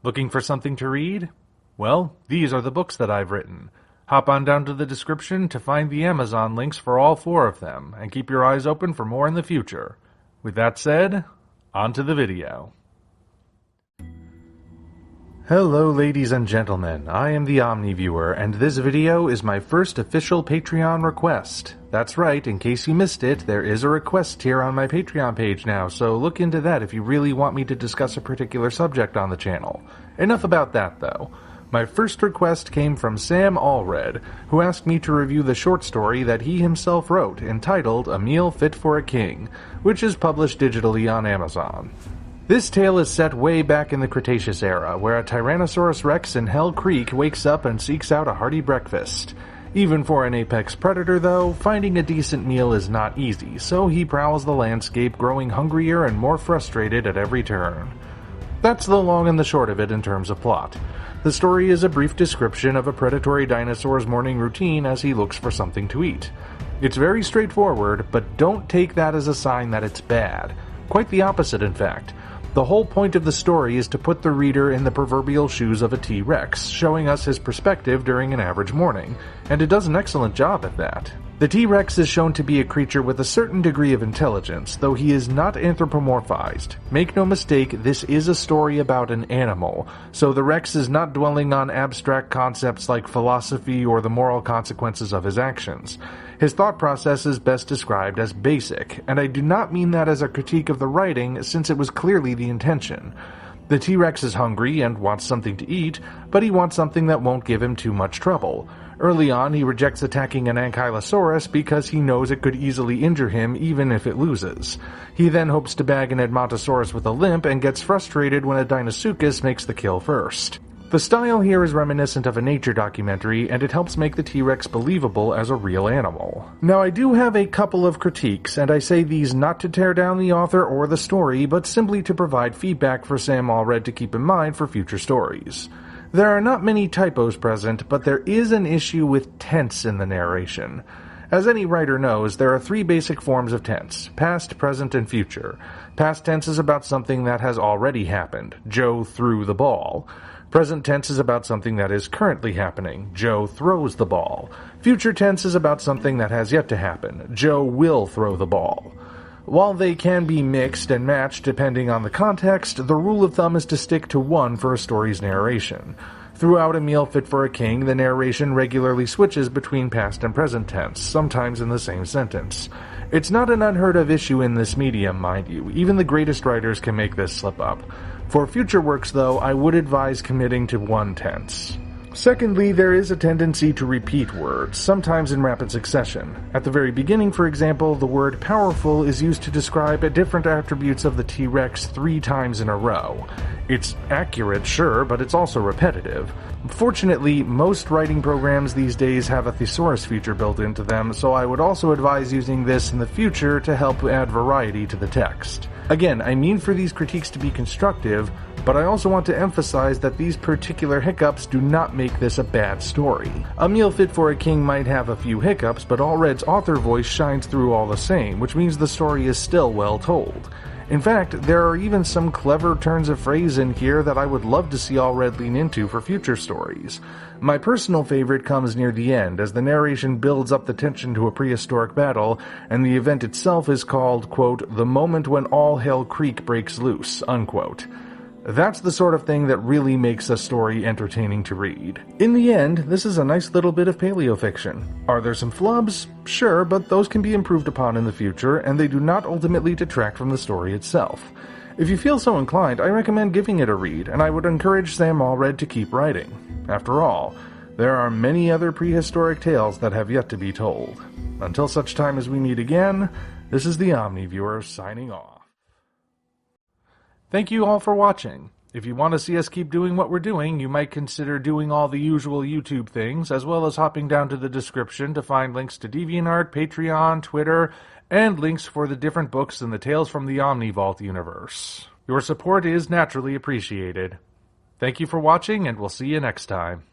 Looking for something to read? Well, these are the books that I've written. Hop on down to the description to find the Amazon links for all 4 of them, and keep your eyes open for more in the future. With that said, on to the video. Hello ladies and gentlemen, I am the Omni viewer, and this video is my first official Patreon request. That's right, in case you missed it, there is a request tier on my Patreon page now, so look into that if you really want me to discuss a particular subject on the channel. Enough about that though. My first request came from Sam Allred, who asked me to review the short story that he himself wrote, entitled A Meal Fit for a King, which is published digitally on Amazon. This tale is set way back in the Cretaceous era, where a Tyrannosaurus Rex in Hell Creek wakes up and seeks out a hearty breakfast. Even for an apex predator, though, finding a decent meal is not easy, so he prowls the landscape, growing hungrier and more frustrated at every turn. That's the long and the short of it in terms of plot. The story is a brief description of a predatory dinosaur's morning routine as he looks for something to eat. It's very straightforward, but don't take that as a sign that it's bad. Quite the opposite, in fact. The whole point of the story is to put the reader in the proverbial shoes of a T-Rex, showing us his perspective during an average morning, and it does an excellent job at that. The T-Rex is shown to be a creature with a certain degree of intelligence, though he is not anthropomorphized. Make no mistake, this is a story about an animal, so the Rex is not dwelling on abstract concepts like philosophy or the moral consequences of his actions. His thought process is best described as basic, and I do not mean that as a critique of the writing, since it was clearly the intention. The T-Rex is hungry and wants something to eat, but he wants something that won't give him too much trouble. Early on, he rejects attacking an ankylosaurus because he knows it could easily injure him even if it loses. He then hopes to bag an edmontosaurus with a limp and gets frustrated when a Deinosuchus makes the kill first. The style here is reminiscent of a nature documentary, and it helps make the T-Rex believable as a real animal. Now, I do have a couple of critiques, and I say these not to tear down the author or the story, but simply to provide feedback for Sam Allred to keep in mind for future stories. There are not many typos present, but there is an issue with tense in the narration. As any writer knows, there are 3 basic forms of tense: past, present, and future. Past tense is about something that has already happened. Joe threw the ball. Present tense is about something that is currently happening. Joe throws the ball. Future tense is about something that has yet to happen. Joe will throw the ball. While they can be mixed and matched depending on the context, the rule of thumb is to stick to one for a story's narration. Throughout A Meal Fit for a King, the narration regularly switches between past and present tense, sometimes in the same sentence. It's not an unheard of issue in this medium, mind you. Even the greatest writers can make this slip up. For future works, though, I would advise committing to one tense. Secondly, there is a tendency to repeat words, sometimes in rapid succession. At the very beginning, for example, the word powerful is used to describe different attributes of the T-Rex 3 times in a row. It's accurate, sure, but it's also repetitive. Fortunately, most writing programs these days have a thesaurus feature built into them, so I would also advise using this in the future to help add variety to the text. Again, I mean for these critiques to be constructive, but I also want to emphasize that these particular hiccups do not make this a bad story. A Meal Fit for a King might have a few hiccups, but Allred's author voice shines through all the same, which means the story is still well told. In fact, there are even some clever turns of phrase in here that I would love to see Allred lean into for future stories. My personal favorite comes near the end, as the narration builds up the tension to a prehistoric battle, and the event itself is called, quote, "the moment when all Hell Creek breaks loose," unquote. That's the sort of thing that really makes a story entertaining to read. In the end, this is a nice little bit of paleofiction. Are there some flubs? Sure, but those can be improved upon in the future, and they do not ultimately detract from the story itself. If you feel so inclined, I recommend giving it a read, and I would encourage Sam Allred to keep writing. After all, there are many other prehistoric tales that have yet to be told. Until such time as we meet again, this is the Omni Viewer signing off. Thank you all for watching. If you want to see us keep doing what we're doing, you might consider doing all the usual YouTube things, as well as hopping down to the description to find links to DeviantArt, Patreon, Twitter, and links for the different books in the Tales from the Omni Vault universe. Your support is naturally appreciated. Thank you for watching, and we'll see you next time.